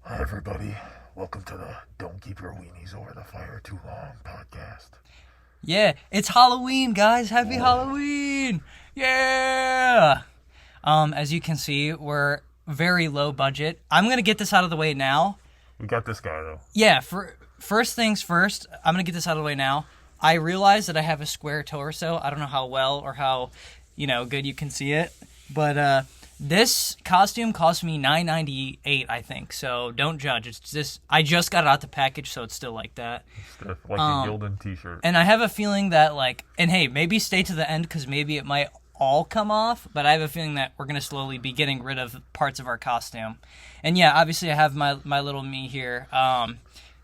Hi, everybody. Welcome to the Don't Keep Your Weenies Over the Fire Too Long podcast. Yeah, it's Halloween, guys. Happy Halloween. Yeah. As you can see, we're very low budget. I'm going to get this out of the way now. We got this guy, though. Yeah, first things first, I'm going to get this out of the way now. I realize that I have a square torso. I don't know how well or how, good you can see it. But this costume cost me $9.98, I think. So don't judge. It's just I just got it out the package, so it's still like that. It's like a Gildan t-shirt. And I have a feeling that and hey, maybe stay to the end because maybe it might all come off. But I have a feeling that we're gonna slowly be getting rid of parts of our costume. And yeah, obviously I have my little me here,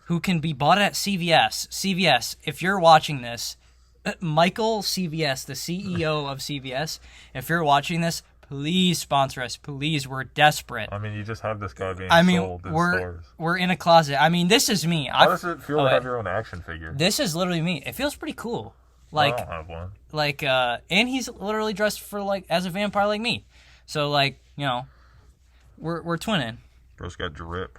who can be bought at CVS. CVS, if you're watching this, Michael CVS, the CEO of CVS, if you're watching this, please sponsor us. Please, we're desperate. I mean, you just have this guy being sold in stores. We're in a closet. I mean, this is me. How does it feel to have your own action figure? This is literally me. It feels pretty cool. I don't have one. And he's literally dressed for as a vampire like me. So we're twinning. Bro's got drip.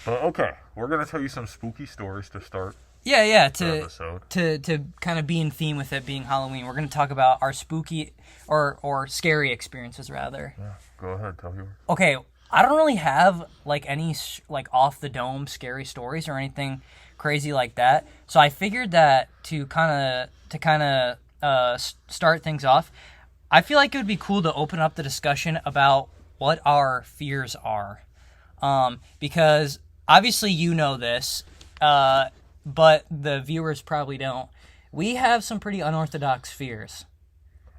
But okay, we're gonna tell you some spooky stories to start. Yeah. To kind of be in theme with it being Halloween, we're gonna talk about our spooky or scary experiences rather. Yeah, go ahead, tell yours. Okay, I don't really have any off the dome scary stories or anything crazy like that. So I figured that to kind of start things off, I feel like it would be cool to open up the discussion about what our fears are, because obviously you know this, but the viewers probably don't. We have some pretty unorthodox fears.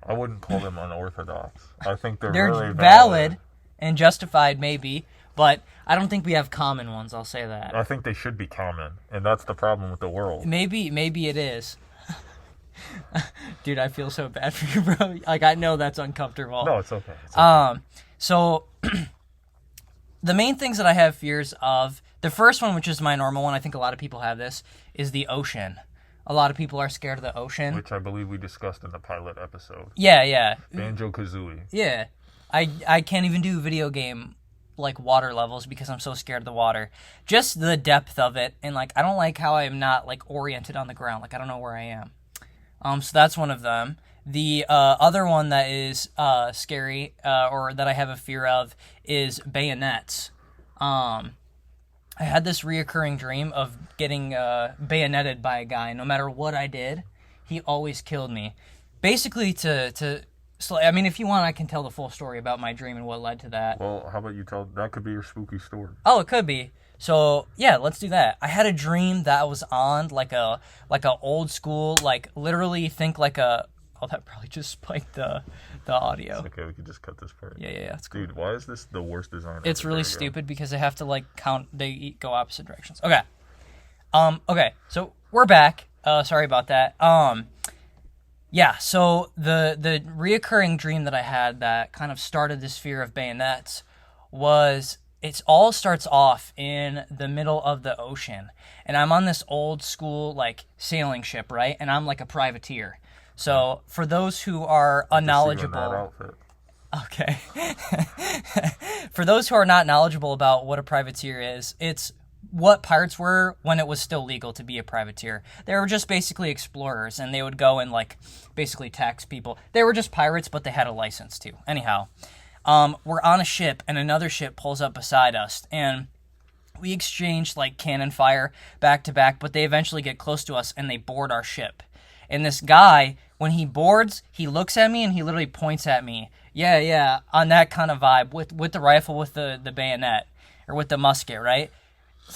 I wouldn't call them unorthodox. I think they're very valid. valid and justified, maybe, but I don't think we have common ones. I'll say that. I think they should be common, and that's the problem with the world. Maybe it is. Dude, I feel so bad for you, bro. I know that's uncomfortable. No, it's okay. It's okay. So the main things that I have fears of, the first one, which is my normal one, I think a lot of people have this, is the ocean. A lot of people are scared of the ocean. Which I believe we discussed in the pilot episode. Yeah. Banjo-Kazooie. Yeah. I can't even do video game water levels because I'm so scared of the water. Just the depth of it, and I don't like how I'm not oriented on the ground. I don't know where I am. So that's one of them. The other one that is scary, or that I have a fear of, is bayonets. I had this reoccurring dream of getting bayoneted by a guy. No matter what I did, he always killed me. Basically, if you want, I can tell the full story about my dream and what led to that. Well, how about you tell? That could be your spooky story. Oh, it could be. So yeah, let's do that. I had a dream that I was on a old school, literally think a. Oh, that probably just spiked the audio. It's okay, we can just cut this part. Yeah, it's cool. Dude, why is this the worst design? It's really stupid because they have to count. They go opposite directions. Okay. Okay. So we're back. Sorry about that. Yeah. So the reoccurring dream that I had that kind of started this fear of bayonets was it all starts off in the middle of the ocean, and I'm on this old school sailing ship, right? And I'm a privateer. So for those who are unknowledgeable, okay. For those who are not knowledgeable about what a privateer is, it's what pirates were when it was still legal to be a privateer. They were just basically explorers, and they would go and basically tax people. They were just pirates, but they had a license too. Anyhow, we're on a ship, and another ship pulls up beside us, and we exchange cannon fire back to back, but they eventually get close to us and they board our ship. And this guy, when he boards, he looks at me and he literally points at me. Yeah, on that kind of vibe with the rifle, with the bayonet, or with the musket, right?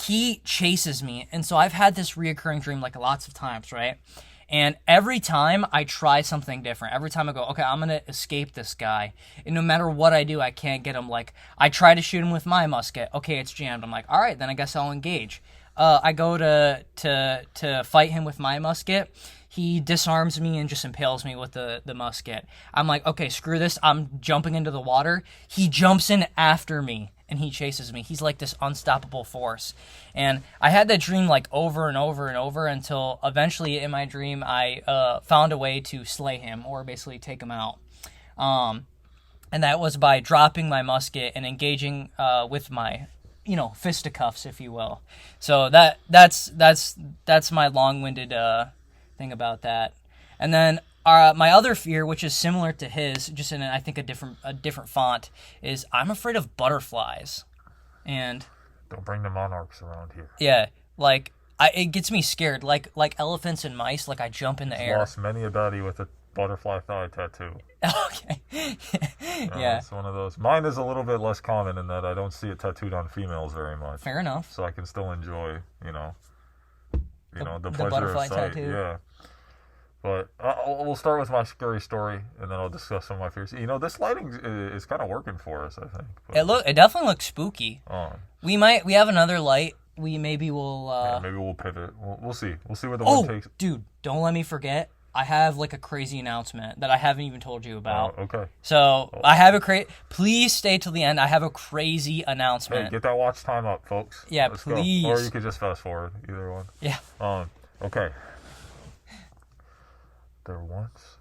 He chases me. And so I've had this reoccurring dream lots of times, right? And every time I try something different. Every time I go, okay, I'm going to escape this guy. And no matter what I do, I can't get him. I try to shoot him with my musket. Okay, it's jammed. I'm like, all right, then I guess I'll engage. I go to fight him with my musket. He disarms me and just impales me with the musket. I'm like, okay, screw this. I'm jumping into the water. He jumps in after me, and he chases me. He's this unstoppable force. And I had that dream over and over and over until eventually in my dream I found a way to slay him, or basically take him out. And that was by dropping my musket and engaging with my fisticuffs, if you will. So that's my long-winded thing about that. And then my other fear, which is similar to his, just in I think a different font, is I'm afraid of butterflies. And don't bring the monarchs around here. Yeah, like it gets me scared. Like elephants and mice, like I jump in the air. Lost many a buddy with a butterfly thigh tattoo. Okay. Yeah. It's one of those. Mine is a little bit less common in that I don't see it tattooed on females very much. Fair enough. So I can still enjoy, the the pleasure butterfly of sight. tattoo. Yeah. But we'll start with my scary story, and then I'll discuss some of my fears. This lighting is kind of working for us, I think. But, it definitely looks spooky. on. We have another light. Maybe we'll maybe we'll pivot. We'll see. We'll see where the wind takes. Dude, don't let me forget. I have like a crazy announcement that I haven't even told you about. Okay. So I have please stay till the end. I have a crazy announcement. Hey, get that watch time up, folks. Yeah, Let's please. Go. Or you could just fast forward. Either one. Yeah. Okay. There once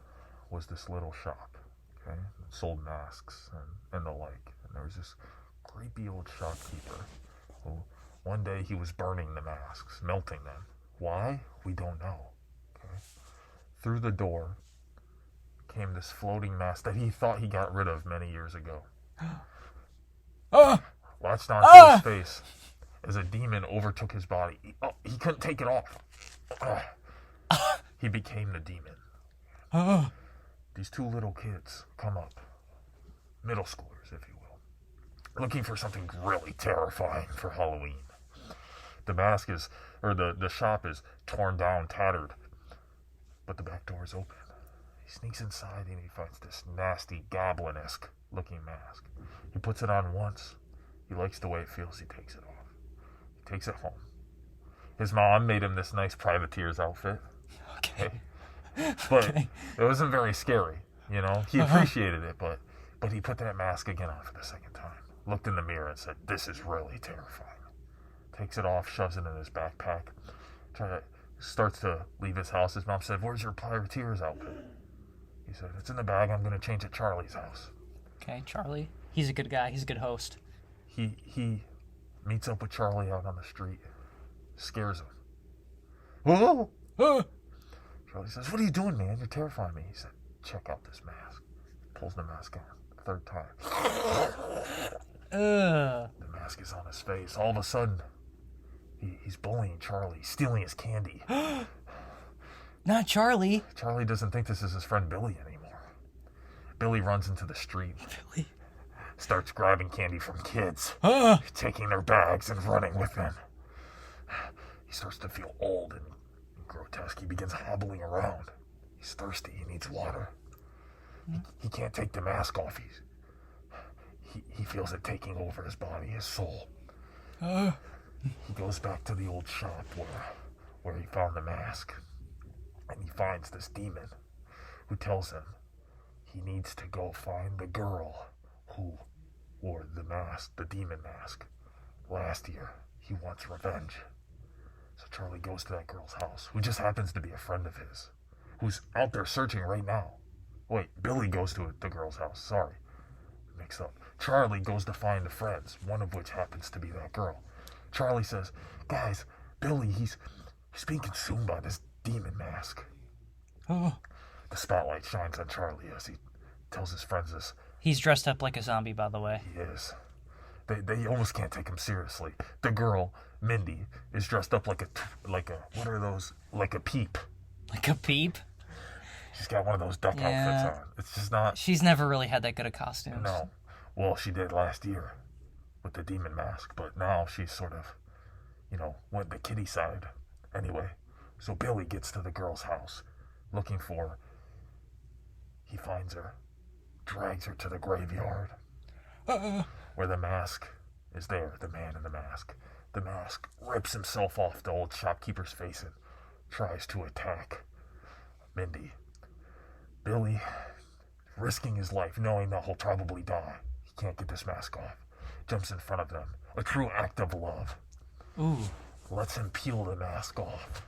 was this little shop, okay? It sold masks and the like. And there was this creepy old shopkeeper who one day he was burning the masks, melting them. Why? We don't know. Okay? Through the door came this floating mask that he thought he got rid of many years ago. Latched onto his face as a demon overtook his body. He couldn't take it off. He became the demon. These two little kids come up, middle schoolers, if you will, looking for something really terrifying for Halloween. The the shop is torn down, tattered, but the back door is open. He sneaks inside and he finds this nasty, goblin-esque looking mask. He puts it on once. He likes the way it feels. He takes it off. He takes it home. His mom made him this nice privateer's outfit. Okay. But it wasn't very scary, He appreciated it, but he put that mask again on for the second time. Looked in the mirror and said, "This is really terrifying." Takes it off, shoves it in his backpack. Starts to leave his house. His mom said, "Where's your privateer's outfit?" He said, "It's in the bag. I'm going to change at Charlie's house." Okay, Charlie. He's a good guy. He's a good host. He meets up with Charlie out on the street. Scares him. Whoa! Charlie says, "What are you doing, man? You're terrifying me." He said, "Check out this mask." Pulls the mask on. Third time. The mask is on his face. All of a sudden, he's bullying Charlie, stealing his candy. Not Charlie. Charlie doesn't think this is his friend Billy anymore. Billy runs into the street. Billy starts grabbing candy from kids, taking their bags and running with them. He starts to feel old and grotesque. He begins hobbling around. He's thirsty. He needs water. He can't take the mask off. He feels it taking over his body, his soul. He goes back to the old shop where he found the mask. And he finds this demon who tells him he needs to go find the girl who wore the mask, the demon mask, last year. He wants revenge. So Charlie goes to that girl's house, who just happens to be a friend of his, who's out there searching right now. Wait, Billy goes to the girl's house. Sorry. Mix up. Charlie goes to find the friends, one of which happens to be that girl. Charlie says, "Guys, Billy, he's being consumed by this demon mask." The spotlight shines on Charlie as he tells his friends this. He's dressed up like a zombie, by the way. He is. They almost can't take him seriously. The girl, Mindy, is dressed up like a what are those? Like a peep. Like a peep? She's got one of those duck outfits on. It's just not. She's never really had that good of costumes. No. Well, she did last year with the demon mask, but now she's sort of, went the kiddie side. Anyway, so Billy gets to the girl's house looking for her. He finds her, drags her to the graveyard where the mask is there, the man in the mask. The mask rips himself off the old shopkeeper's face and tries to attack Mindy. Billy, risking his life, knowing that he'll probably die, he can't get this mask off, jumps in front of them. A true act of love. Ooh. Lets him peel the mask off.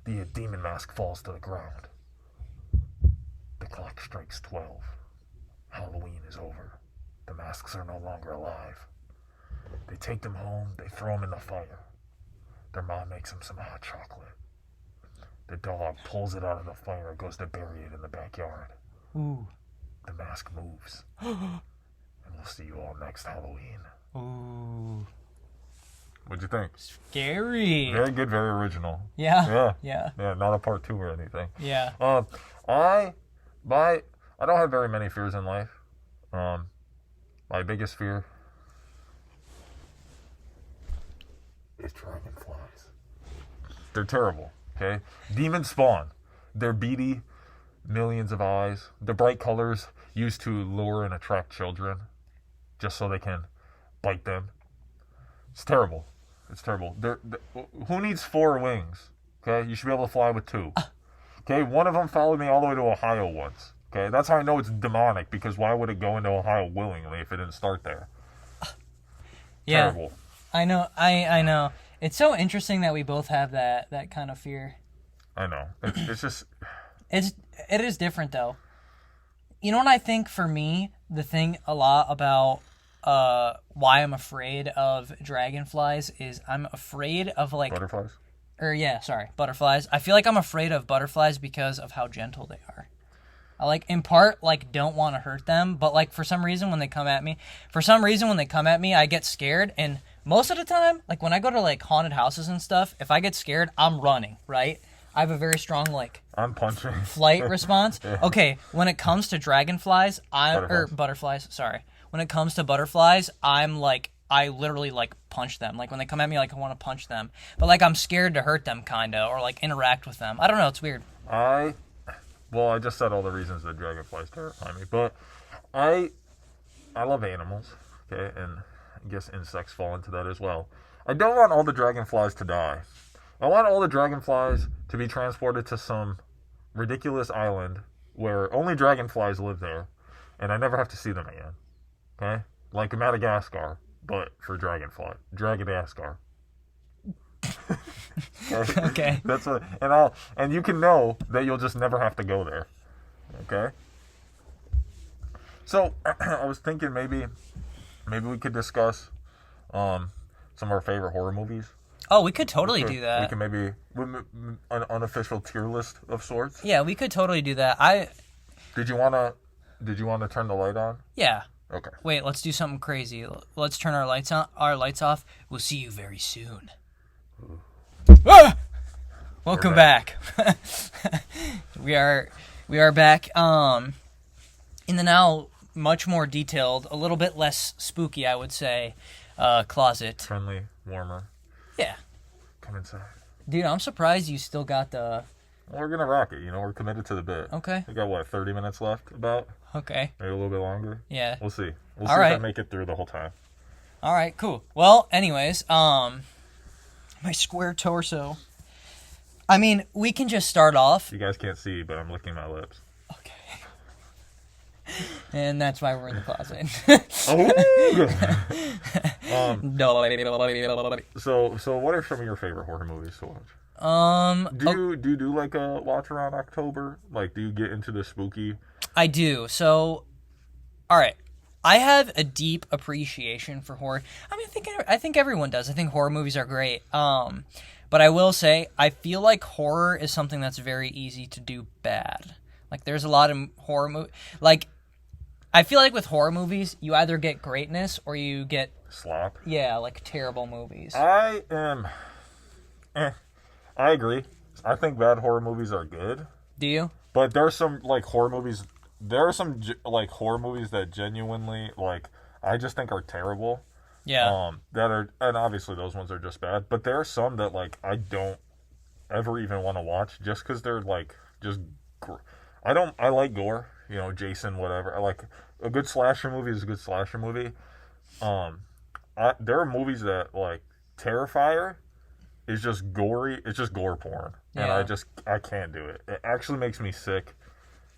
The demon mask falls to the ground. The clock strikes 12. Halloween is over. The masks are no longer alive. They take them home. They throw them in the fire. Their mom makes them some hot chocolate. The dog pulls it out of the fire, goes to bury it in the backyard. Ooh. The mask moves. And we'll see you all next Halloween. Ooh. What'd you think? Scary. Very good, very original. Yeah. Yeah, not a part 2 or anything. Yeah. I don't have very many fears in life. My biggest fear is dragonflies. They're terrible, okay? Demon spawn. They're beady, millions of eyes. The bright colors used to lure and attract children just so they can bite them. It's terrible. It's terrible. Who needs 4 wings? Okay, you should be able to fly with 2. Okay, one of them followed me all the way to Ohio once. Okay, that's how I know it's demonic, because why would it go into Ohio willingly if it didn't start there? Yeah. Terrible. I know. I know. It's so interesting that we both have that kind of fear. I know. It's just... It is different, though. You know what I think, for me, the thing a lot about why I'm afraid of dragonflies is I'm afraid of, like... Butterflies? Butterflies. I feel like I'm afraid of butterflies because of how gentle they are. I, like, in part, like, don't want to hurt them, but, like, for some reason when they come at me, I get scared, and most of the time, like, when I go to, like, haunted houses and stuff, if I get scared, I'm running, right? I have a very strong, like... I'm punching. ...flight response. Yeah. Okay, when it comes to dragonflies, butterflies, sorry. When it comes to butterflies, I'm, like... I literally, like, punch them. Like, when they come at me, like, I want to punch them. But, like, I'm scared to hurt them, kind of, or, like, interact with them. I don't know, it's weird. Well, I just said all the reasons that dragonflies terrify me, but I love animals, okay, and I guess insects fall into that as well. I don't want all the dragonflies to die. I want all the dragonflies to be transported to some ridiculous island where only dragonflies live there, and I never have to see them again, okay? Like Madagascar, but for Dragonfly. Okay. That's what, and you can know that you'll just never have to go there. Okay. So I was thinking maybe we could discuss some of our favorite horror movies. Oh, we could totally do that. We can maybe an unofficial tier list of sorts. Yeah, we could totally do that. Did you wanna turn the light on? Yeah. Okay. Wait, let's do something crazy. Let's turn our lights off. We'll see you very soon. Ah! Welcome back. We are back. In the now much more detailed, a little bit less spooky, I would say, closet. Friendly, warmer. Yeah. Come inside. Dude, I'm surprised you still got the... Well, we're gonna rock it. We're committed to the bit. Okay. We got 30 minutes left, about. Okay. Maybe a little bit longer. Yeah. We'll see. We'll All see right. if I make it through the whole time. All right, cool. Well, anyways, my square torso. I mean, we can just start off. You guys can't see, but I'm licking my lips. Okay. And that's why we're in the closet. So what are some of your favorite horror movies to watch? Do you do like a watch around October? Like, do you get into the spooky? I do. So, all right. I have a deep appreciation for horror. I mean, I think everyone does. I think horror movies are great. But I will say, I feel like horror is something that's very easy to do bad. Like, there's a lot of horror movies. Like, I feel like with horror movies, you either get greatness or you get... slop. Yeah, like terrible movies. I agree. I think bad horror movies are good. Do you? But there are some, like, horror movies... There are some, like, horror movies that genuinely, like, I just think are terrible. Yeah. That are... And obviously those ones are just bad. But there are some that, like, I don't ever even want to watch just because they're, like, just... I like gore. Jason, whatever. I like... A good slasher movie is a good slasher movie. There are movies that, like, Terrifier is just gory. It's just gore porn. Yeah. And I can't do it. It actually makes me sick.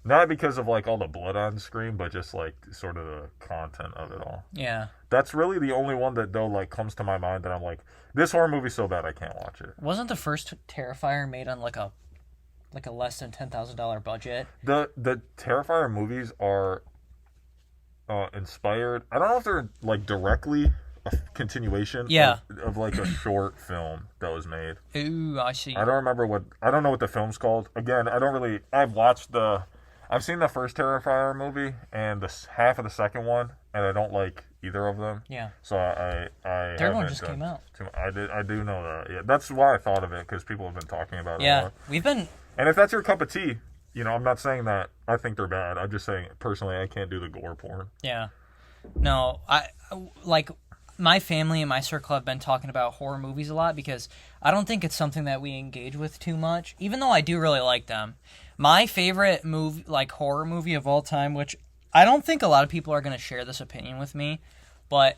Not because of, like, all the blood on screen, but just, like, sort of the content of it all. Yeah. That's really the only one that, though, like, comes to my mind that I'm like, this horror movie's so bad I can't watch it. Wasn't the first Terrifier made on, like a less than $10,000 budget? The Terrifier movies are inspired. I don't know if they're, like, directly a continuation of like a short film that was made. Ooh, I see. I don't know what the film's called. Again, I've seen the first Terrifier movie and half of the second one, and I don't like either of them. Yeah. So I third one just came out. I do know that. Yeah, that's why I thought of it, because people have been talking about it. Yeah, we've been. And if that's your cup of tea, I'm not saying that I think they're bad. I'm just saying personally, I can't do the gore porn. Yeah. No, I like my family and my circle have been talking about horror movies a lot because I don't think it's something that we engage with too much, even though I do really like them. My favorite movie, like horror movie of all time, which I don't think a lot of people are going to share this opinion with me, but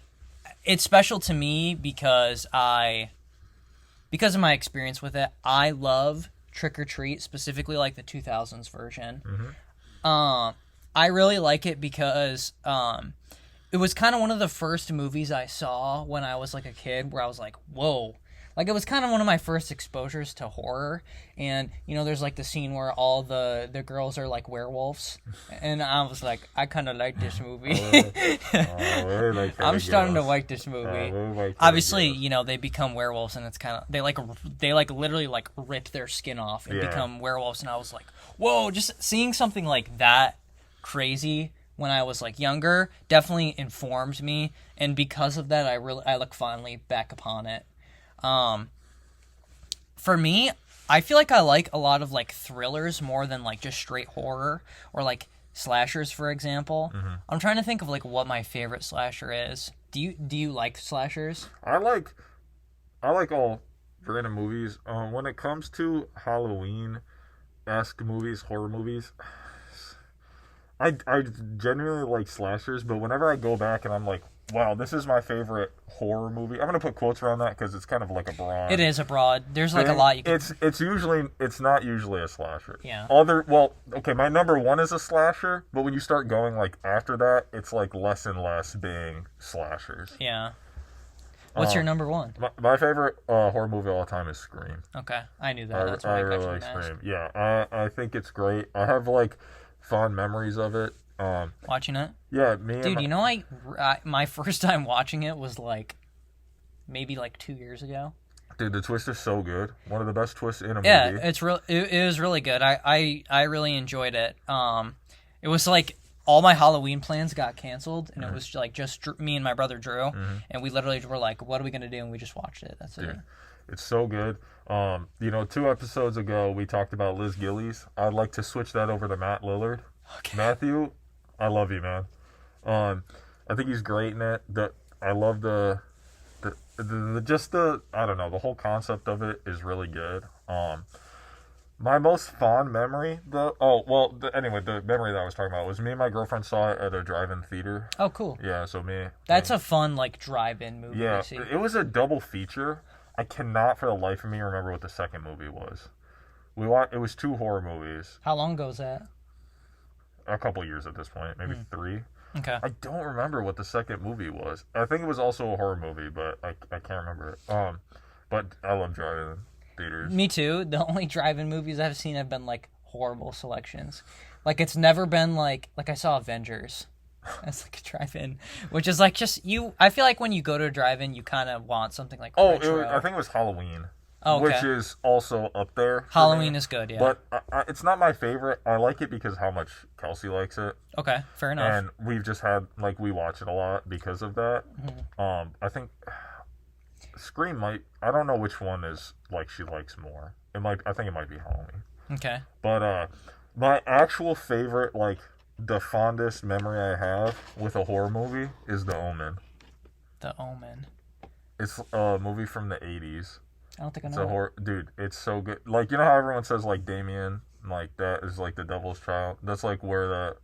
it's special to me because of my experience with it. I love Trick or Treat, specifically like the 2000s version. Mm-hmm. I really like it because it was kind of one of the first movies I saw when I was like a kid where I was like, whoa. Like, it was kind of one of my first exposures to horror. And, there's like the scene where all the girls are like werewolves. And I was like, I kind of like this movie. I'm starting to like this movie. Obviously, they become werewolves and it's kind of, they literally like rip their skin off and become werewolves. And I was like, whoa, just seeing something like that crazy when I was like younger definitely informed me. And because of that, I look fondly back upon it. For me, I feel like I like a lot of like thrillers more than like just straight horror or like slashers, for example. Mm-hmm. I'm trying to think of like what my favorite slasher is. Do you like slashers? I like all random movies. When it comes to Halloween-esque movies, horror movies, I genuinely like slashers, but whenever I go back and I'm like, wow, this is my favorite horror movie. I'm going to put quotes around that because it's kind of like a broad. It is a broad. There's like a lot you can... It's not usually a slasher. Yeah. My number one is a slasher, but when you start going like after that, it's like less and less being slashers. Yeah. What's your number one? My favorite horror movie of all time is Scream. Okay. I knew that. That's why I really like Scream. Yeah. I think it's great. I have like fond memories of it. Watching it? Yeah, my first time watching it was like maybe like 2 years ago. Dude, the twist is so good. One of the best twists in a movie. Yeah, it was really good. I really enjoyed it. It was like all my Halloween plans got canceled, and it was like just me and my brother Drew, and we literally were like, "What are we gonna do?" And we just watched it. That's it. It's so good. 2 episodes ago we talked about Liz Gillies. I'd like to switch that over to Matt Lillard. Okay. Matthew, I love you, man. I think he's great in it. I love the the whole concept of it is really good. My most fond memory, the memory that I was talking about was me and my girlfriend saw it at a drive-in theater. Oh, cool. Yeah, so That's a fun like drive-in movie. Yeah, to see. It was a double feature. I cannot for the life of me remember what the second movie was. It was 2 horror movies. How long ago was that? A couple years at this point, maybe 3. Okay. I don't remember what the second movie was. I think it was also a horror movie, but I can't remember it. But I love drive-in theaters. Me too. The only drive-in movies I've seen have been like horrible selections. Like it's never been like I saw Avengers. That's like a drive-in, which is like just you. I feel like when you go to a drive-in, you kind of want something like retro. I think it was Halloween. Oh, okay. Which is also up there. Halloween is good, yeah. But it's not my favorite. I like it because how much Kelsey likes it. Okay, fair enough. And we've just had, we watch it a lot because of that. Mm-hmm. I think Scream I don't know which one is, she likes more. I think it might be Halloween. Okay. But my actual favorite, the fondest memory I have with a horror movie is The Omen. The Omen. It's a movie from the 80s. I don't think I know. It's a horror, dude. It's so good. You know how everyone says Damien, that is the devil's child. That's where that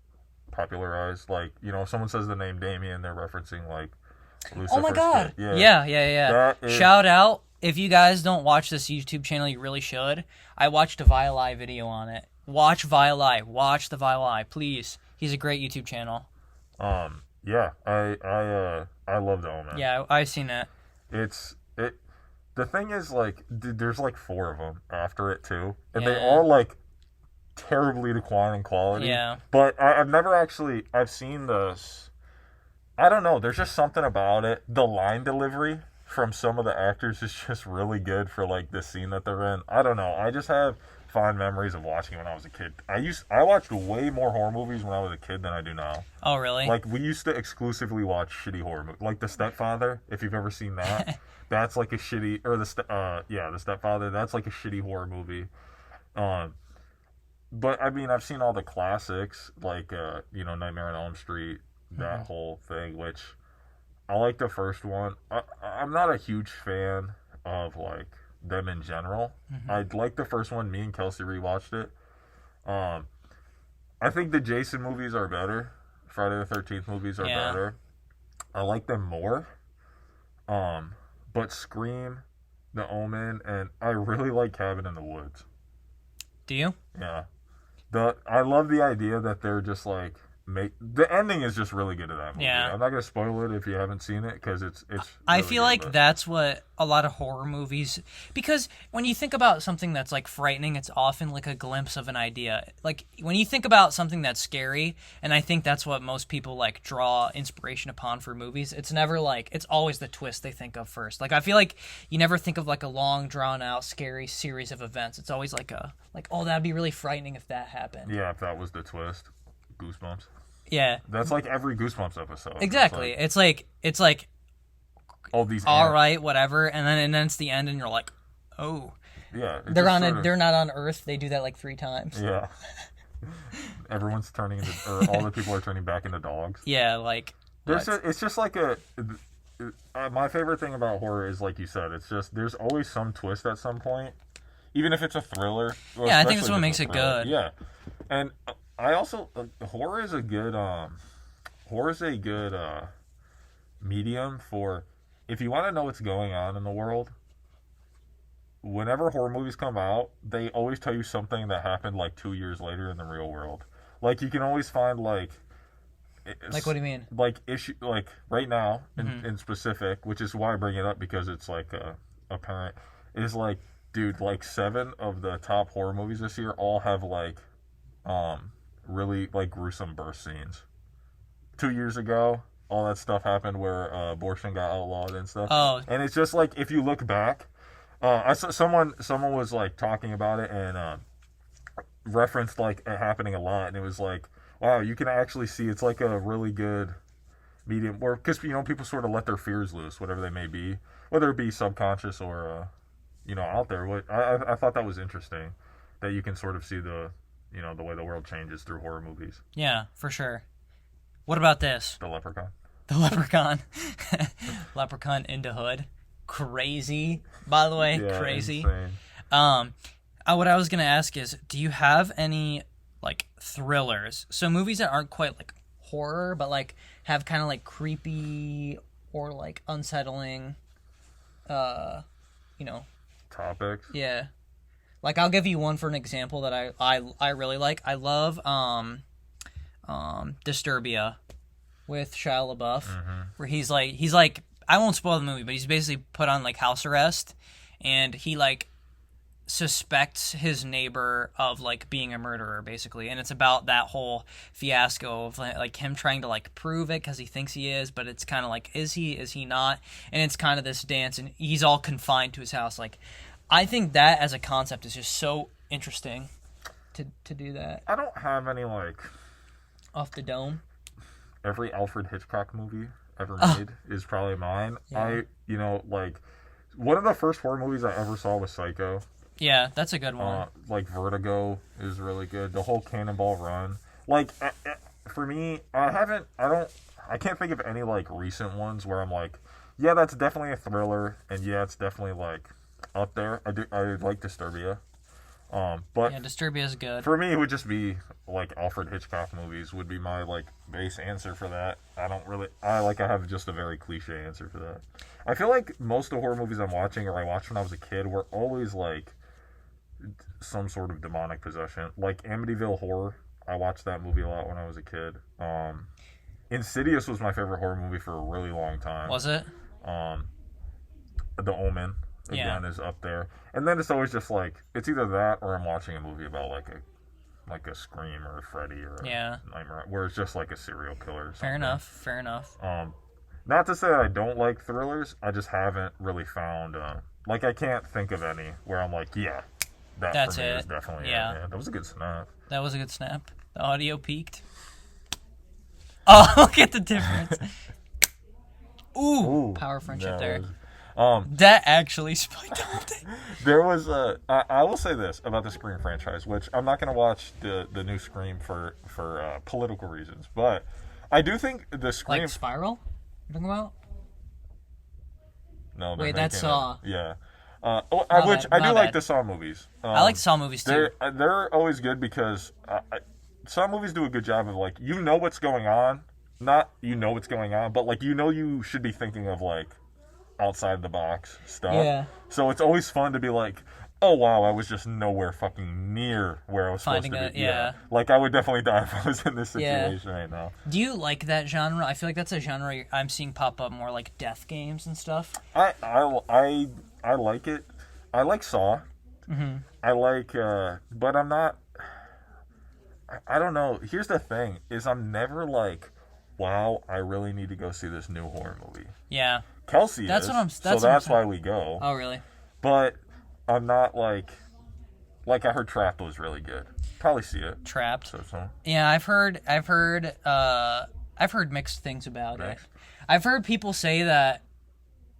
popularized. If someone says the name Damien, they're referencing Lucifer's. Oh my god! Kid. Yeah. Shout out! If you guys don't watch this YouTube channel, you really should. I watched a Violi video on it. Watch Violi. Watch the Violi, please. He's a great YouTube channel. Yeah. I love The Omen. Yeah, I've seen it. The thing is, there's 4 of them after it, too. And they all, terribly decline in quality. Yeah. But I've never actually... I've seen I don't know. There's just something about it. The line delivery from some of the actors is just really good for like the scene that they're in. I don't know. I just have fond memories of watching when I was a kid. I watched way more horror movies when I was a kid than I do now. Oh, really? Like we used to exclusively watch shitty horror movies, like The Stepfather. If you've ever seen that, that's like a shitty. Or The Stepfather. That's like a shitty horror movie. But I mean, I've seen all the classics, like Nightmare on Elm Street, that whole thing. Which I like the first one. I'm not a huge fan of like them in general. I like the first one. Me and Kelsey rewatched it. I think the Jason movies are better. Friday the 13th movies are better. I like them more. But Scream, The Omen, and I really like Cabin in the Woods. Do you? Yeah. I love the idea that they're just like the ending is just really good at that movie. Yeah. I'm not gonna spoil it if you haven't seen it because it's. I really feel good, like that's what a lot of horror movies, because when you think about something that's like frightening, it's often like a glimpse of an idea. Like when you think about something that's scary, and I think that's what most people like draw inspiration upon for movies. It's never like it's always the twist they think of first. Like I feel like you never think of like a long drawn out scary series of events. It's always like oh, that'd be really frightening if that happened. Yeah, if that was the twist. Goosebumps. Yeah. That's like every Goosebumps episode. Exactly. It's like all these. All right, whatever, and then it's the end, and you're like, oh. Yeah. They're not on Earth. They do that like 3 times. Yeah. Everyone's all the people are turning back into dogs. Yeah, like. It's just like my favorite thing about horror is like you said. It's just there's always some twist at some point, even if it's a thriller. Yeah, I think that's what makes it good. Yeah, and. I also horror is a good medium for if you want to know what's going on in the world. Whenever horror movies come out, they always tell you something that happened like 2 years later in the real world. Like you can always find like what do you mean? Like right now in specific, which is why I bring it up because it's like apparent is like dude, like 7 of the top horror movies this year all have like really like gruesome birth scenes. 2 years ago, all that stuff happened where abortion got outlawed and stuff. Oh, and it's just like if you look back, I saw someone was like talking about it and referenced like it happening a lot, and it was like, wow, you can actually see it's like a really good medium where because people sort of let their fears loose, whatever they may be, whether it be subconscious or out there. I thought that was interesting that you can sort of see the way the world changes through horror movies. Yeah, for sure. What about this? The Leprechaun. The Leprechaun. Leprechaun into Hood. Crazy. By the way, yeah, crazy. Insane. What I was going to ask is, do you have any, like, thrillers? So movies that aren't quite, like, horror, but, like, have kind of, like, creepy or, like, unsettling, topics? Yeah. Like, I'll give you one for an example that I really like. I love Disturbia with Shia LaBeouf, where he's like, I won't spoil the movie, but he's basically put on, like, house arrest, and he, like, suspects his neighbor of, like, being a murderer, basically, and it's about that whole fiasco of, like, him trying to, like, prove it because he thinks he is, but it's kind of like, is he not? And it's kind of this dance, and he's all confined to his house, like, I think that as a concept is just so interesting to do that. I don't have any, like... Off the dome? Every Alfred Hitchcock movie ever made is probably mine. Yeah. One of the first horror movies I ever saw was Psycho. Yeah, that's a good one. Like Vertigo is really good. The whole Cannonball Run. Like, for me, I can't think of any, like, recent ones where I'm like, yeah, that's definitely a thriller, and yeah, it's definitely, like... up there. I like Disturbia. But yeah, Disturbia is good. For me, it would just be like Alfred Hitchcock movies would be my like base answer for that. I have just a very cliche answer for that. I feel like most of the horror movies I'm watching or I watched when I was a kid were always like some sort of demonic possession. Like Amityville Horror, I watched that movie a lot when I was a kid. Insidious was my favorite horror movie for a really long time. Was it? The Omen. Again, is up there. And then it's always just like, it's either that or I'm watching a movie about like like a Scream or a Freddy or a Nightmare, where it's just like a serial killer or something. Fair enough. Not to say that I don't like thrillers, I just haven't really found, like, I can't think of any where I'm like, yeah, that's for me is definitely it. Yeah, that was a good snap. The audio peaked. Oh, look at the difference. Ooh, power friendship there. That actually spiked all day. There was I will say this about the Scream franchise, which I'm not going to watch the new Scream for political reasons, but I do think the Scream... Like Spiral? You're talking about? No, wait, that's Saw. Yeah. Which I do like the Saw movies. I like the Saw movies too. They're always good because Saw movies do a good job of, like, you know what's going on. Not you know what's going on, but, like, you know you should be thinking of, like, outside the box stuff. Yeah. So it's always fun to be like, oh wow, I was just nowhere fucking near where I was supposed to be. Yeah. Like, I would definitely die if I was in this situation right now. Do you like that genre? I feel like that's a genre I'm seeing pop up more, like death games and stuff. I like it. I like Saw. Mm-hmm. I like, but I'm not. I don't know. Here's the thing: is I'm never like, wow, I really need to go see this new horror movie. Yeah. Kelsey that's why we go. Oh, really? But I'm not like I heard Trapped was really good. Probably see it. Trapped. So. Yeah, I've heard mixed things about it. I've heard people say that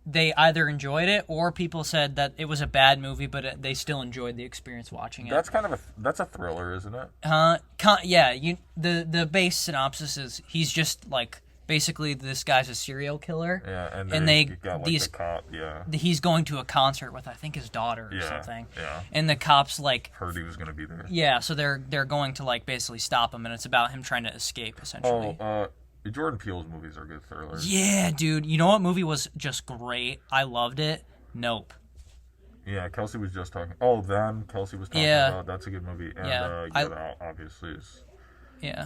they either enjoyed it or people said that it was a bad movie, but they still enjoyed the experience watching it. That's a thriller, isn't it? Yeah. The base synopsis is he's just like. Basically, this guy's a serial killer. Yeah, and they got, like, the cop. Yeah, he's going to a concert with, I think, his daughter or something. Yeah, and the cops like heard he was going to be there. Yeah, so they're going to, like, basically stop him, and it's about him trying to escape essentially. Jordan Peele's movies are good thrillers. Yeah, dude. You know what movie was just great? I loved it. Nope. Yeah, Kelsey was just talking. Kelsey was talking about. That's a good movie. And Get Out obviously is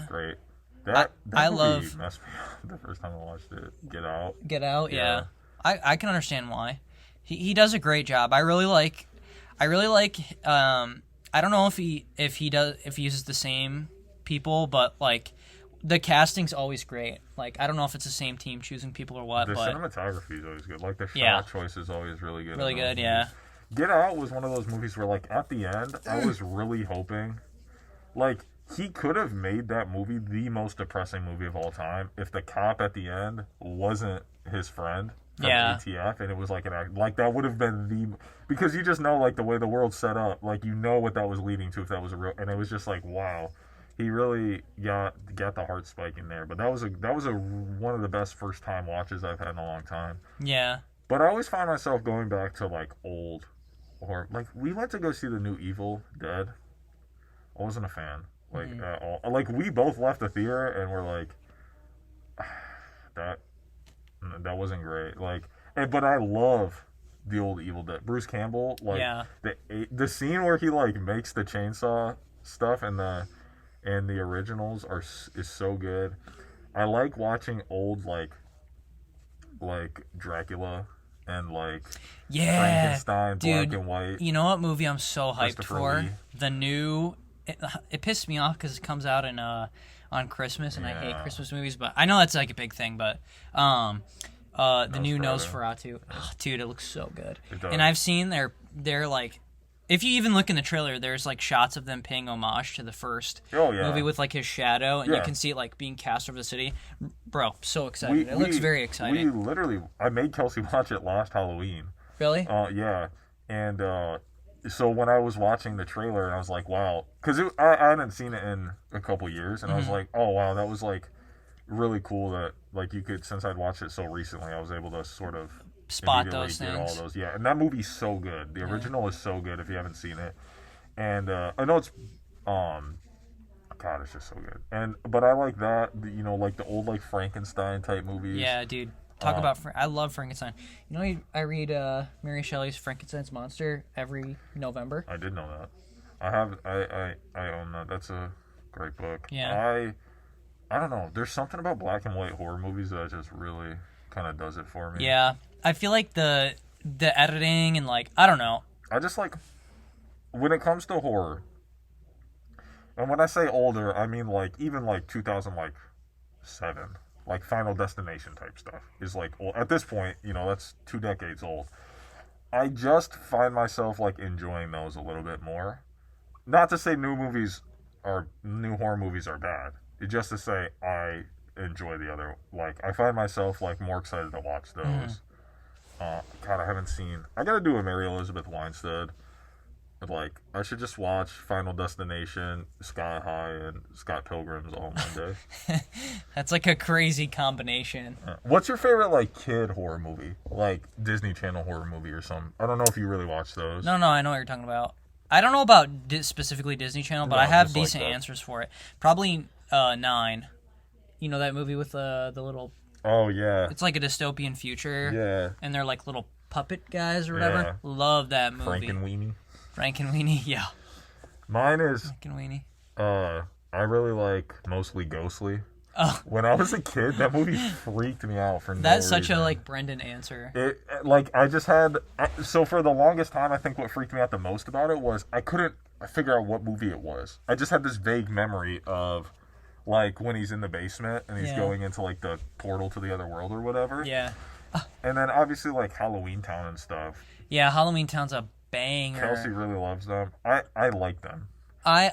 great. That movie messed me up the first time I watched it. Get Out. Yeah. I can understand why. He does a great job. I really like. I don't know if he uses the same people, but, like, the casting's always great. Like, I don't know if it's the same team choosing people or what. The but cinematography is always good. Like, the shot choice is always really good. Really good, yeah. Get Out was one of those movies where, like, at the end, I was really hoping, like. He could have made that movie the most depressing movie of all time if the cop at the end wasn't his friend from ATF, and it was like that would have been because you just know, like, the way the world's set up, like, you know what that was leading to if that was a real, and it was just like, wow, he really got the heart spike in there. But that was one of the best first time watches I've had in a long time. Yeah. But I always find myself going back to, like, old, or, like, we went to go see the new Evil Dead. I wasn't a fan. Like, at all. Like, we both left the theater and we're like, that wasn't great. Like, but I love the old Evil Dead. Bruce Campbell, like, the scene where he, like, makes the chainsaw stuff and the originals is so good. I like watching old, like Dracula and, like, Frankenstein, dude, black and white. You know what movie I'm so hyped for? Lee. The new. It pissed me off because it comes out on Christmas, and I hate Christmas movies. But I know that's, like, a big thing. But the new Nosferatu, dude, it looks so good. And I've seen they're like, if you even look in the trailer, there's, like, shots of them paying homage to the first movie with, like, his shadow, and you can see it, like, being cast over the city. Bro, so excited! It looks very exciting. I made Kelsey watch it last Halloween. Really? Yeah, and. So when I was watching the trailer, and I was like, wow, because I hadn't seen it in a couple years, and I was like, oh wow, that was, like, really cool that, like, you could, since I'd watched it so recently, I was able to sort of spot those things. All those, and that movie's so good. The original is so good if you haven't seen it, and I know it's, God, it's just so good. But I like that, you know, like the old, like, Frankenstein type movies. Yeah, dude. Talk about I love Frankenstein. You know, I read Mary Shelley's Frankenstein's Monster every November. I did know that. I own that. That's a great book. Yeah. I don't know. There's something about black and white horror movies that just really kind of does it for me. Yeah. I feel like the editing and, like, I don't know. I just, like, when it comes to horror, And when I say older, I mean like even like 2007, like Final Destination type stuff is like old. At this point, that's 2 decades old. I just find myself like enjoying those a little bit more. Not to say new horror movies are bad. It's just to say I enjoy the other. Like I find myself like more excited to watch those. God, I haven't seen. I gotta do a Mary Elizabeth Winstead. But like I should just watch Final Destination, Sky High, and Scott Pilgrim's all in one day. That's like a crazy combination. What's your favorite like kid horror movie? Like Disney Channel horror movie or something? I don't know if you really watch those. No, I know what you're talking about. I don't know about specifically Disney Channel, but I have decent answers for it. Probably 9. You know that movie with the little... Oh, yeah. It's like a dystopian future. Yeah. And they're like little puppet guys or whatever. Yeah. Love that movie. Frankenweenie, yeah. Mine is... Frankenweenie. I really like Mostly Ghostly. Oh. When I was a kid, that movie freaked me out for no reason. That's such a like Brendan answer. So for the longest time, I think what freaked me out the most about it was I couldn't figure out what movie it was. I just had this vague memory of like when he's in the basement and he's going into like the portal to the other world or whatever. Yeah. And then obviously like Halloween Town and stuff. Yeah, Halloween Town's a banger. Kelsey really loves them. I like them. I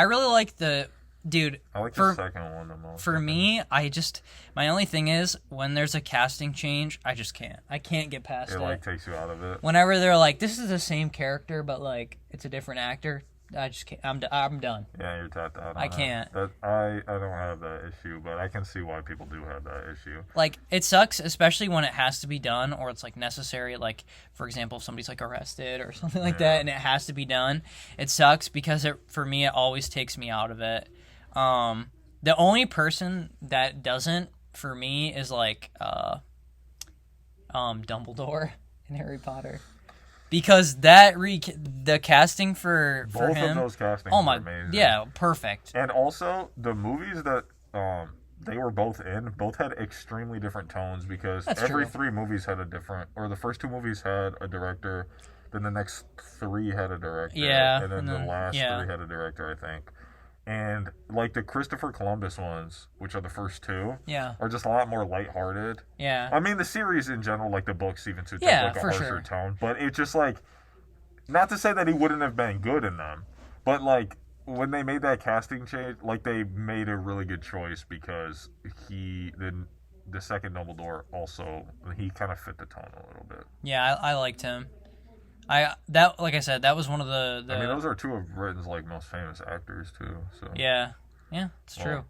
really like the... Dude, I like the second one the most. For me, my only thing is when there's a casting change, I just can't. I can't get past it. It like takes you out of it. Whenever they're like, this is the same character, but like it's a different actor, I just can't. I'm done. Yeah, you're tapped out. I can't. I don't have that issue, but I can see why people do have that issue. Like it sucks, especially when it has to be done or it's like necessary. Like for example, if somebody's like arrested or something like that, and it has to be done, it sucks because for me it always takes me out of it. The only person that doesn't for me is like Dumbledore in Harry Potter, because the casting for both him, of those castings are amazing. Yeah, perfect. And also the movies that they were both had extremely different tones because every 3 movies had a different, or the first 2 movies had a director, then the next 3 had a director, and then the last 3 had a director, I think. And like the Christopher Columbus ones, which are the first 2, are just a lot more lighthearted. Yeah. I mean, the series in general, like the books even too, take like a harsher tone. But it's just like, not to say that he wouldn't have been good in them, but like when they made that casting change, like they made a really good choice because the second Dumbledore also, he kind of fit the tone a little bit. Yeah, I liked him. Like I said, that was one of the... I mean, those are 2 of Britain's like most famous actors too. So yeah, it's true.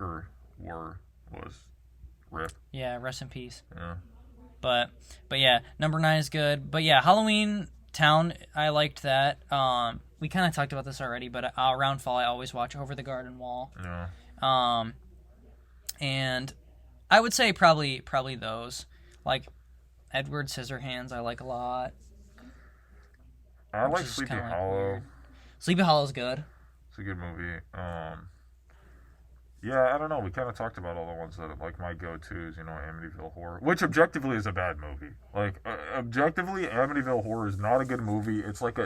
Was rip. Yeah, rest in peace. Yeah. But yeah, number 9 is good. But yeah, Halloween Town, I liked that. We kind of talked about this already, but around fall I always watch Over the Garden Wall. Yeah. And I would say probably those. Like Edward Scissorhands, I like a lot. I like Sleepy Hollow. Like Sleepy Hollow's good. It's a good movie. Yeah, I don't know. We kind of talked about all the ones that like my go-tos, Amityville Horror, which objectively is a bad movie. Like objectively, Amityville Horror is not a good movie. It's like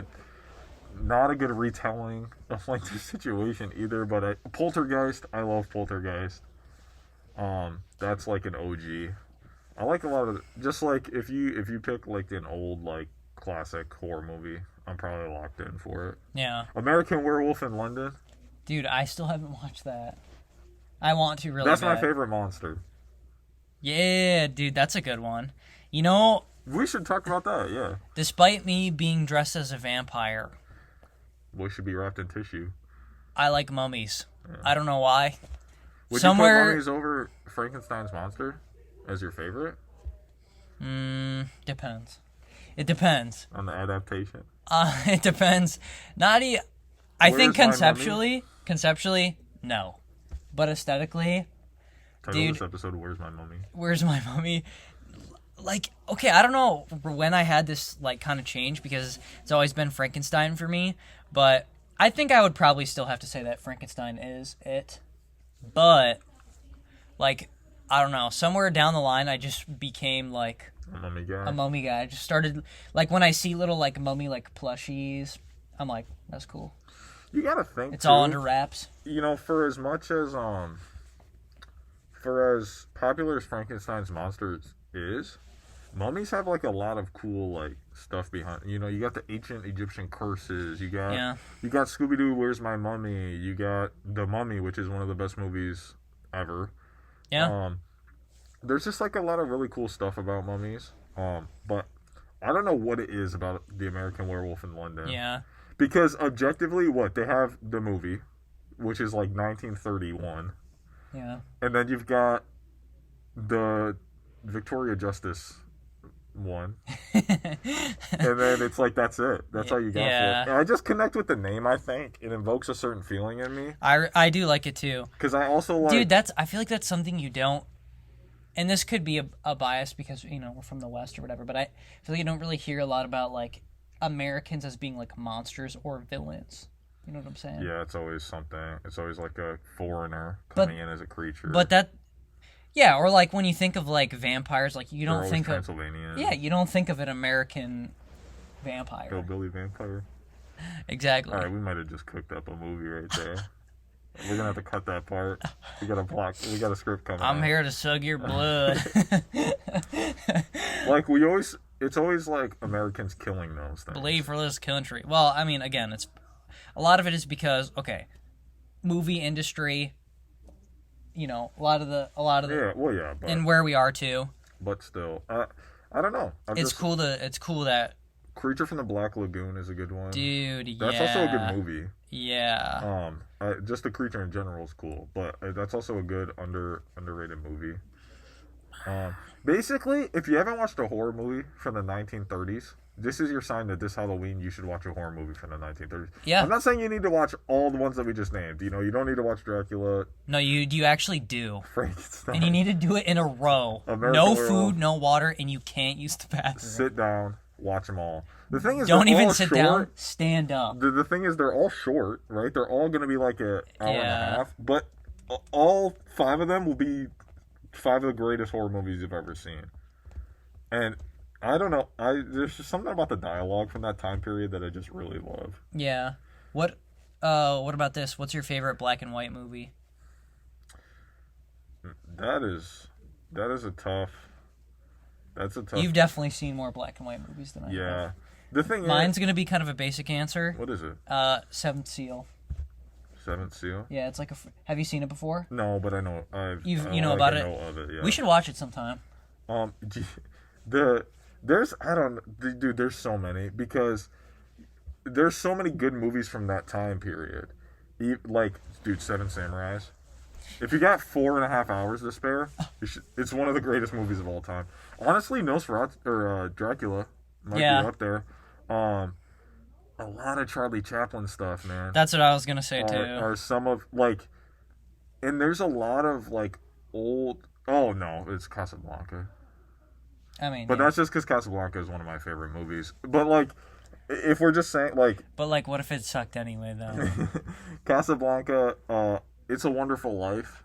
not a good retelling of like the situation either. But Poltergeist, I love Poltergeist. That's like an OG. I like a lot of just like if you pick like an old like classic horror movie, I'm probably locked in for it. Yeah. American Werewolf in London. Dude, I still haven't watched that. I want to really That's bad. my favorite monster. Yeah, dude, that's a good one. We should talk about that, yeah. Despite me being dressed as a vampire, we should be wrapped in tissue. I like mummies. Yeah. I don't know why. Would you put mummies over Frankenstein's monster as your favorite? Depends. It depends. On the adaptation? It depends. I think conceptually, no. But aesthetically, Title of this episode, Where's My Mummy? Where's My Mummy? Like, okay, I don't know when I had this, like, kind of change, because it's always been Frankenstein for me, but I think I would probably still have to say that Frankenstein is it. But, like, I don't know, somewhere down the line, I just became, like... A mummy guy? A mummy guy. I just started, like, when I see little, like, mummy, like, plushies, I'm like, that's cool. you gotta think It's too, all under wraps. You know, for as much as for as popular as Frankenstein's monsters is, mummies have like a lot of cool like stuff behind. You know, you got the ancient Egyptian curses. You got Scooby-Doo, Where's My Mummy? You got The Mummy, which is one of the best movies ever. Yeah. There's just like a lot of really cool stuff about mummies. But I don't know what it is about the American Werewolf in London. Yeah. Because objectively, they have the movie, which is like 1931. Yeah. And then you've got the Victoria Justice one. And then it's like, that's it. That's all you got for it. And I just connect with the name, I think. It invokes a certain feeling in me. I do like it too. Because I also like... Dude, I feel like that's something you don't... And this could be a bias because, you know, we're from the West or whatever, but I feel like you don't really hear a lot about, like, Americans as being, like, monsters or villains. You know what I'm saying? Yeah, it's always something. It's always, like, a foreigner coming in as a creature. But that... Yeah, or, like, when you think of, like, vampires, like, you don't think of... Transylvanian. Yeah, you don't think of an American vampire. Hillbilly vampire. Exactly. All right, we might have just cooked up a movie right there. We're gonna have to cut that part. We got a script coming. I'm here to suck your blood. Like it's always like Americans killing those things. Bleed for this country. Well, I mean, again, it's a lot of it is because movie industry. You know, a lot of the. But, and where we are too. But still, I don't know. It's cool that. Creature from the Black Lagoon is a good one. Dude, that's also a good movie. Yeah. Just the creature in general is cool, but that's also a good underrated movie. Basically, if you haven't watched a horror movie from the 1930s, this is your sign that this Halloween you should watch a horror movie from the 1930s. Yeah. I'm not saying you need to watch all the ones that we just named. You know, you don't need to watch Dracula. No, you actually do. Frankenstein. And you need to do it in a row. No food, no water, and you can't use the bathroom. Sit down. Watch them all. The thing is, don't even sit down. Stand up. The thing is, they're all short, right? They're all going to be like an hour and a half. But all 5 of them will be 5 of the greatest horror movies you've ever seen. And I don't know. There's just something about the dialogue from that time period that I just really love. Yeah. What about this? What's your favorite black and white movie? That is a tough. That's a tough. You've definitely seen more black and white movies than I have. Yeah. The thing Mine's going to be kind of a basic answer. What is it? Seventh Seal. Seventh Seal? Yeah, it's like have you seen it before? No, but I know. You know about it? I know of it, yeah. We should watch it sometime. There's so many, because there's so many good movies from that time period. Like, dude, Seven Samurais. If you got 4.5 hours to spare, it's one of the greatest movies of all time. Honestly, Nosferatu or Dracula might be up there. A lot of Charlie Chaplin stuff, man. That's what I was gonna say too. Are some of like, and there's a lot of like old. Oh no, it's Casablanca. I mean, but that's just because Casablanca is one of my favorite movies. But like, if we're just saying like, but like, what if it sucked anyway though? Casablanca, It's a Wonderful Life.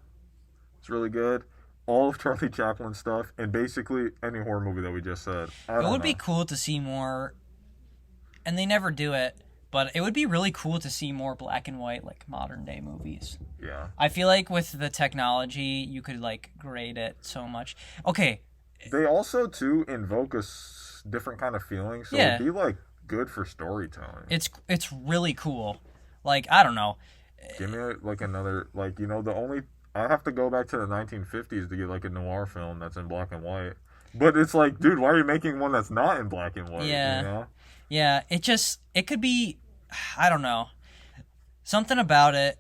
It's really good. All of Charlie Chaplin stuff, and basically any horror movie that we just said. It would be cool to see more, and they never do it, but it would be really cool to see more black and white, like, modern day movies. Yeah. I feel like with the technology, you could, like, grade it so much. Okay. They also, too, invoke a different kind of feeling, so it'd be, like, good for storytelling. It's really cool. Like, I don't know. Give me, like, another, like, you know, I have to go back to the 1950s to get, like, a noir film that's in black and white. But it's like, dude, why are you making one that's not in black and white? Yeah. You know? Yeah, it could be, I don't know. Something about it.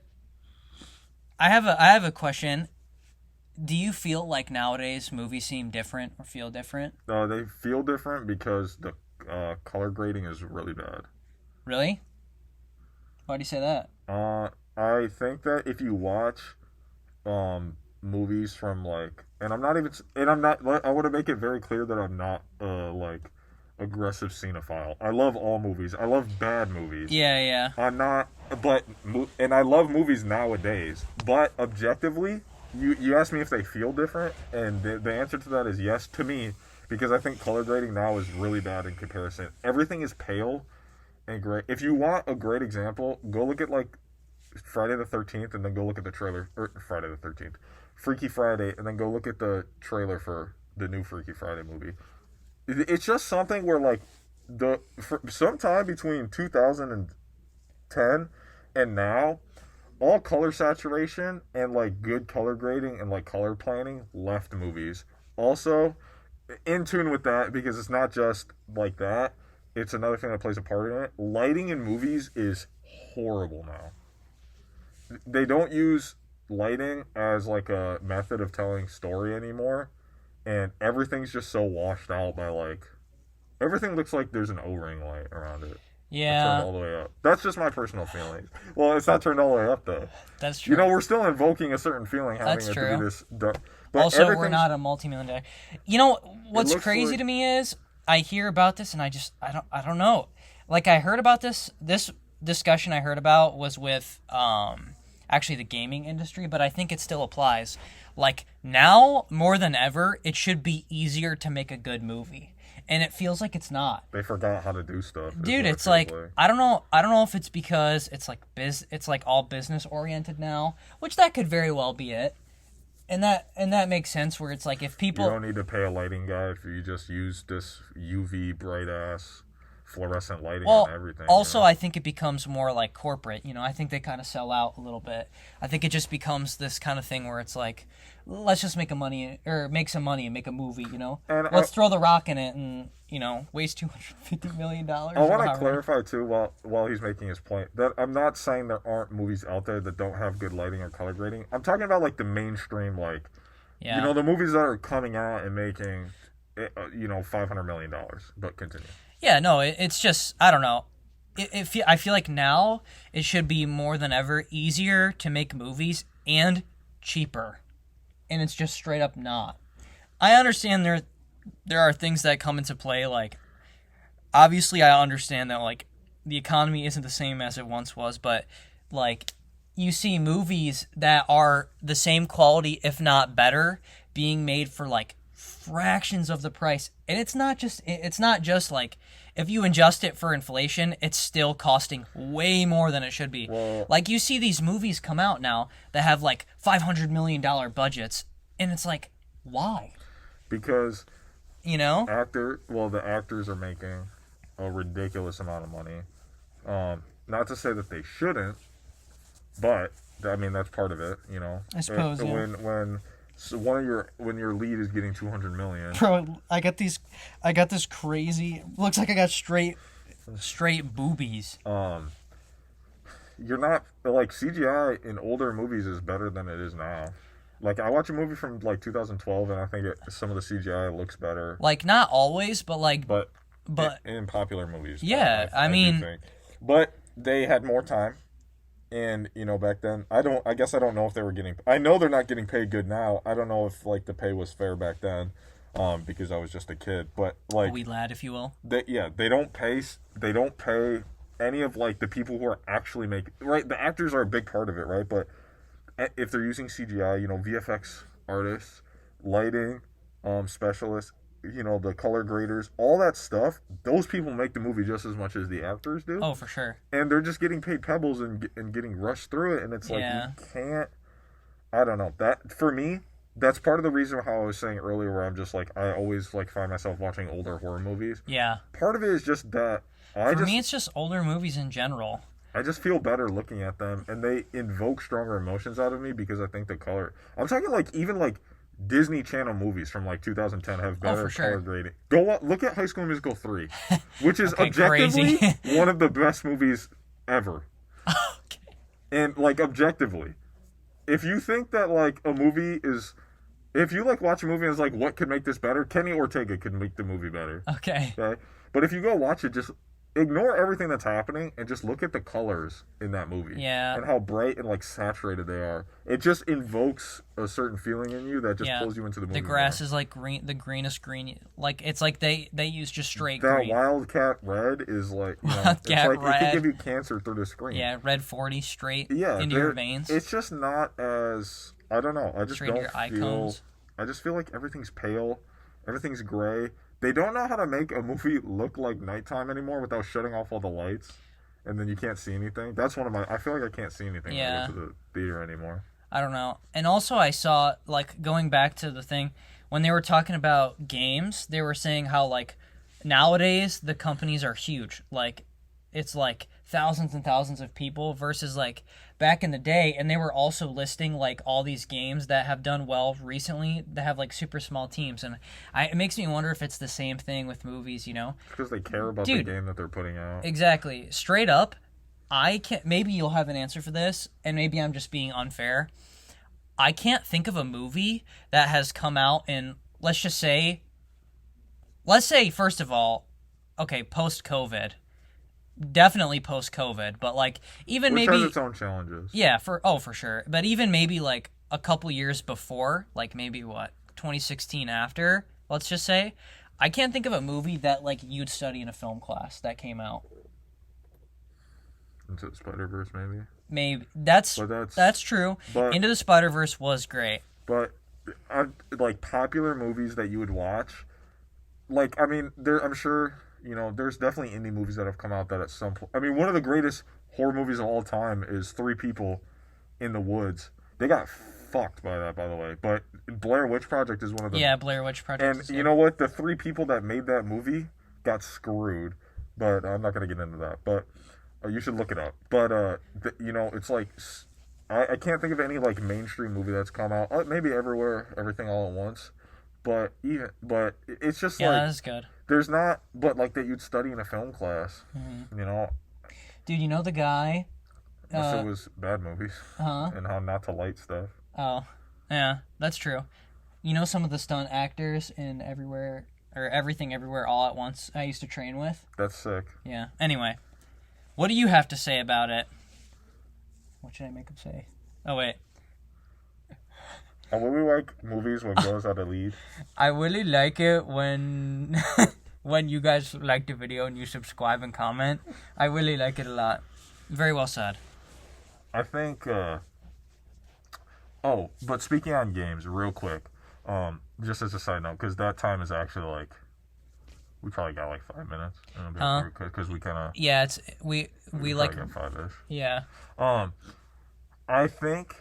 I have a question. Do you feel like nowadays movies seem different or feel different? No, they feel different because the color grading is really bad. Really? Why do you say that? I think that if you watch movies from like, I want to make it very clear that I'm not like aggressive cinephile. I love all movies. I love bad movies. Yeah. I'm not, and I love movies nowadays. But objectively, you asked me if they feel different, and the answer to that is yes to me, because I think color grading now is really bad in comparison. Everything is pale, and gray. If you want a great example, go look at like Friday the 13th, and then go look at the trailer. Or Friday the 13th, Freaky Friday, and then go look at the trailer for the new Freaky Friday movie. It's just something where like sometime between 2010 and now, all color saturation and like good color grading and like color planning left movies. Also, in tune with that, because it's not just like that. It's another thing that plays a part in it. Lighting in movies is horrible now. They don't use lighting as like a method of telling story anymore, and everything's just so washed out by like everything looks like there's an O-ring light around it. Yeah. Turned all the way up. That's just my personal feeling. Well, it's not turned all the way up though. That's true. You know, we're still invoking a certain feeling having That's it true. to do this. But also, we're not a multi-million. You know what's crazy like... to me is I hear about this and I don't know. Like I heard about this discussion I heard about was with actually the gaming industry, but I think it still applies. Like now more than ever, it should be easier to make a good movie. And it feels like it's not. They forgot how to do stuff. Dude, it's like I don't know if it's because it's like it's like all business oriented now, which that could very well be it. And that makes sense where it's like if people... You don't need to pay a lighting guy if you just use this UV bright ass fluorescent lighting on everything. Also, I think it becomes more like corporate. You know, I think they kind of sell out a little bit. I think it just becomes this kind of thing where it's like, let's just make some money and make a movie. You know, and let's throw the rock in it and waste $250 million. I want to clarify too, while he's making his point, that I'm not saying there aren't movies out there that don't have good lighting or color grading. I'm talking about like the mainstream, like the movies that are coming out and making $500 million. But continue. Yeah, no, it's just, I don't know. I feel like now it should be more than ever easier to make movies and cheaper. And it's just straight up not. I understand there are things that come into play, like, obviously I understand that, like, the economy isn't the same as it once was, but, like, you see movies that are the same quality, if not better, being made for, like, fractions of the price. And it's not just like if you adjust it for inflation, it's still costing way more than it should be. Well, like you see these movies come out now that have like $500 million budgets, and it's like, why? Because the actors are making a ridiculous amount of money. Not to say that they shouldn't, but I mean that's part of it. I suppose when your lead is getting $200 million. Bro, I got this crazy. Looks like I got straight boobies. You're not like CGI in older movies is better than it is now. Like I watch a movie from like 2012 and I think some of the CGI looks better. Like not always, but in popular movies. Yeah, I mean, but they had more time. And, back then, I guess I don't know if they were I know they're not getting paid good now. I don't know if, like, the pay was fair back then, because I was just a kid. But, like... A wee lad, if you will. They don't pay any of, like, the people who are actually making... Right, the actors are a big part of it, right? But if they're using CGI, VFX artists, lighting, specialists, the color graders, all that stuff, those people make the movie just as much as the actors do. Oh, for sure. And they're just getting paid pebbles and getting rushed through it, and it's like, you can't... I don't know. That, for me, that's part of the reason how I was saying earlier where I'm just like, I always like find myself watching older horror movies. Yeah. Part of it is just that... For me, it's just older movies in general. I just feel better looking at them, and they invoke stronger emotions out of me because I think the color... I'm talking like, even like... Disney Channel movies from like 2010 have better color grading. Go look at High School Musical 3, which is objectively one of the best movies ever. Okay. And like objectively, if you think that like a movie is, if you like watch a movie and it's like what could make this better, Kenny Ortega could make the movie better. Okay. But if you go watch it, just ignore everything that's happening and just look at the colors in that movie. Yeah. And how bright and like saturated they are. It just invokes a certain feeling in you that just pulls you into the movie. The grass is like green, the greenest green. Like it's like they use just straight that green. Wildcat red is like Wildcat it's like red. It could give you cancer through the screen. Yeah, red 40 straight into your veins. It's just not as I don't know. I just straight don't to your eye feel. cones. I just feel like everything's pale, everything's gray. They don't know how to make a movie look like nighttime anymore without shutting off all the lights, and then you can't see anything. That's one of my. I feel like I can't see anything when I go to the theater anymore. I don't know. And also, I saw, like, going back to the thing, when they were talking about games, they were saying how, like, nowadays the companies are huge. Like, it's like thousands and thousands of people versus, like, back in the day. And they were also listing, like, all these games that have done well recently that have, like, super small teams. And it makes me wonder if it's the same thing with movies, you know? Because they care about the game that they're putting out. Exactly. Straight up, I can't. Maybe you'll have an answer for this, and maybe I'm just being unfair. I can't think of a movie that has come out in, let's say, first of all, okay, post-COVID. Definitely post-COVID, but, like, even Which maybe... has its own challenges. Yeah, for sure. But even maybe, like, a couple years before, like, maybe, 2016 after, let's just say, I can't think of a movie that, like, you'd study in a film class that came out. Into the Spider-Verse, maybe? Maybe. That's true. But, Into the Spider-Verse was great. But, like, popular movies that you would watch, like, I mean, I'm sure... You know, there's definitely indie movies that have come out that at some point... I mean, one of the greatest horror movies of all time is Three People in the Woods. They got fucked by that, by the way. But Blair Witch Project is one of the... Yeah, Blair Witch Project. And you know what? The three people that made that movie got screwed. But I'm not going to get into that. But you should look it up. But, you know, it's like... I can't think of any, like, mainstream movie that's come out. Maybe Everywhere, Everything All at Once. But it's just yeah, like... Yeah, that's good. There's not, but like that you'd study in a film class, you know. Dude, you know the guy? Unless it was bad movies. And how not to light stuff. Oh, yeah, that's true. You know some of the stunt actors in Everything Everywhere All at Once I used to train with? That's sick. Yeah. Anyway, what do you have to say about it? What should I make him say? Oh, wait. I really like movies when girls are the lead. I really like it when when you guys like the video and you subscribe and comment. I really like it a lot. Very well said. I think, but speaking on games, real quick, just as a side note, because that time is actually like, we probably got like 5 minutes. Because we kind of... Yeah, we like... got 5-ish. Yeah. I think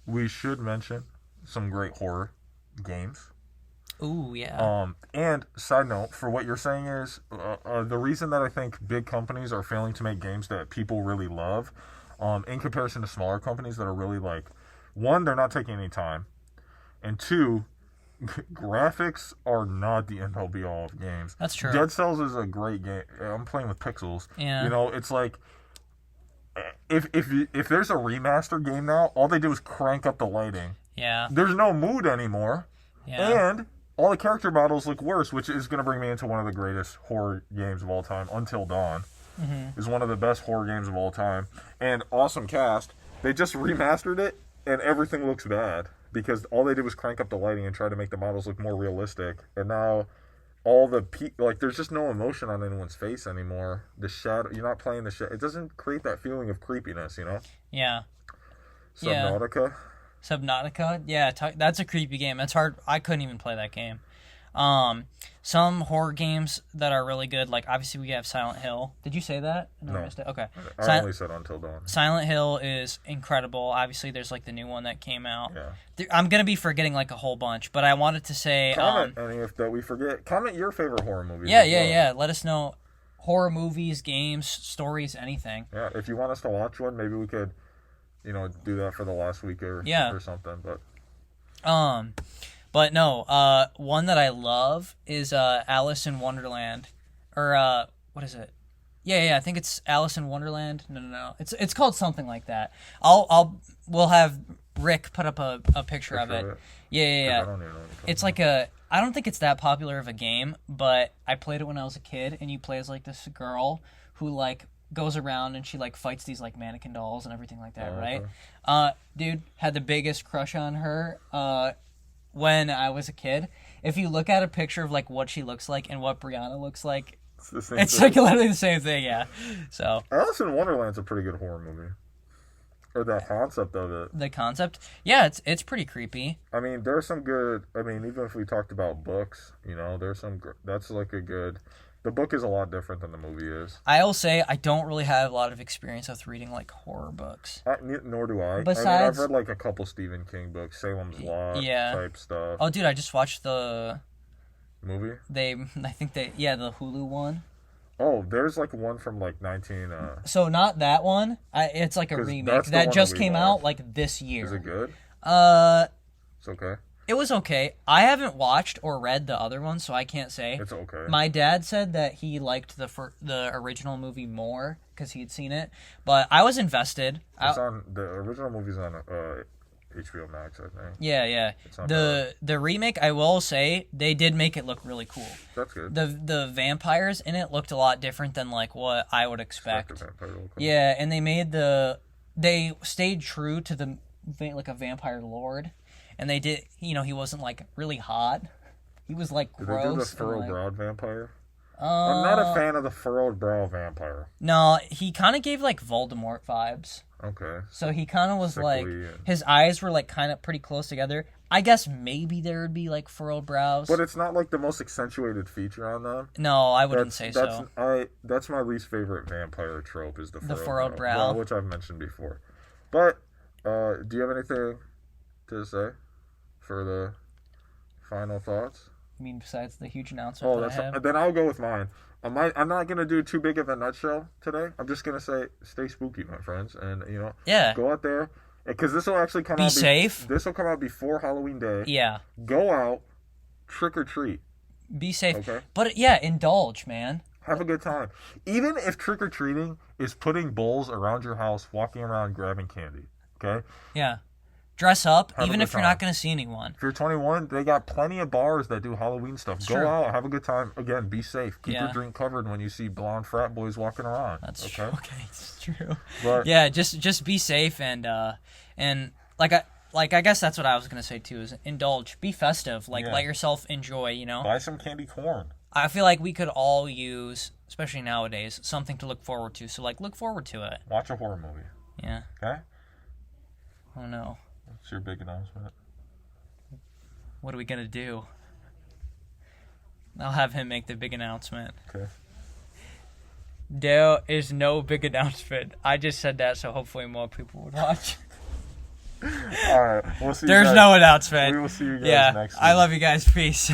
we should mention some great horror games. Ooh, yeah. And side note, for what you're saying is, the reason that I think big companies are failing to make games that people really love, in comparison to smaller companies that are really like, one, they're not taking any time, and two, graphics are not the end all be all of games. That's true. Dead Cells is a great game. I'm playing with pixels. Yeah. You know, it's like, if there's a remaster game now, all they do is crank up the lighting. Yeah. There's no mood anymore. Yeah. And all the character models look worse, which is going to bring me into one of the greatest horror games of all time, Until Dawn. Is one of the best horror games of all time. And awesome cast. They just remastered it, and everything looks bad. Because all they did was crank up the lighting and try to make the models look more realistic. And now, all the there's just no emotion on anyone's face anymore. The shadow, you're not playing the shadow. It doesn't create that feeling of creepiness, you know? Yeah. Subnautica. Yeah. Subnautica? Yeah, that's a creepy game. That's hard. I couldn't even play that game. Some horror games that are really good, like obviously we have Silent Hill. Did you say that? No. I missed it. Okay. I only said Until Dawn. Silent Hill is incredible. Obviously there's like the new one that came out. Yeah. I'm going to be forgetting like a whole bunch, but I wanted to say... Comment any if that we forget. Comment your favorite horror movies. Yeah. Let us know. Horror movies, games, stories, anything. Yeah, if you want us to watch one, maybe we could... You know, do that for the last week or something, But no, one that I love is Alice in Wonderland, or what is it? Yeah, I think it's Alice in Wonderland. No, it's called something like that. We'll have Rick put up a picture of it. Yeah. I don't even know it's like I don't think it's that popular of a game, but I played it when I was a kid, and you play as like this girl who like goes around and she like fights these like mannequin dolls and everything like that, right? Okay. Dude, had the biggest crush on her when I was a kid. If you look at a picture of like what she looks like and what Brianna looks like, it's like literally the same thing, yeah. So Alice in Wonderland's a pretty good horror movie. Or the concept of it. The concept? Yeah, it's pretty creepy. I mean, there's some good... I mean, even if we talked about books, you know, there's some... That's like a good... The book is a lot different than the movie is. I'll say I don't really have a lot of experience with reading, like, horror books. Nor do I. Besides... I mean, I've read, like, a couple Stephen King books, Salem's Lot type stuff. Oh, dude, I just watched the... Movie? the Hulu one. Oh, there's, like, one from, like, 19... So, not that one. It's, like, a remake. That just came out, like, this year. Is it good? It's okay. It was okay. I haven't watched or read the other one, so I can't say. It's okay. My dad said that he liked the original movie more because he'd seen it, but I was invested. The original movie's on HBO Max, I think. Yeah. The remake, I will say, they did make it look really cool. That's good. The vampires in it looked a lot different than like what I would expect. Yeah, and they stayed true to the like a vampire lord. And they did, you know, he wasn't, like, really hot. He was, like, gross. Did they do the furrowed-browed vampire? I'm not a fan of the furrowed brow vampire. No, he kind of gave, like, Voldemort vibes. Okay. So he kind of was, like, and... his eyes were, like, kind of pretty close together. I guess maybe there would be, like, furrowed brows. But it's not, like, the most accentuated feature on them. No, I wouldn't say so. That's my least favorite vampire trope is the furrowed brow. Which I've mentioned before. But, do you have anything to say for the final thoughts? I mean, besides the huge announcement then I'll go with mine. I'm not going to do too big of a nutshell today. I'm just going to say, stay spooky, my friends. And, you know, go out there. Because this will actually come out... Be safe. This will come out before Halloween Day. Yeah. Go out, trick or treat. Be safe. Okay? But, yeah, indulge, man. Have a good time. Even if trick or treating is putting bowls around your house, walking around, grabbing candy. Okay? Yeah. Dress up, even if you're not going to see anyone. If you're 21, they got plenty of bars that do Halloween stuff. Go out, have a good time. Again, be safe. Keep your drink covered when you see blonde frat boys walking around. That's true. Okay, it's true. But, yeah, just be safe and like I guess that's what I was going to say too is indulge, be festive, let yourself enjoy, you know. Buy some candy corn. I feel like we could all use, especially nowadays, something to look forward to. So look forward to it. Watch a horror movie. Yeah. Okay? Oh no. What's your big announcement? What are we going to do? I'll have him make the big announcement. Okay. There is no big announcement. I just said that so hopefully more people would watch. All right. We'll see you guys. There's no announcement. We will see you guys next week. I love you guys. Peace.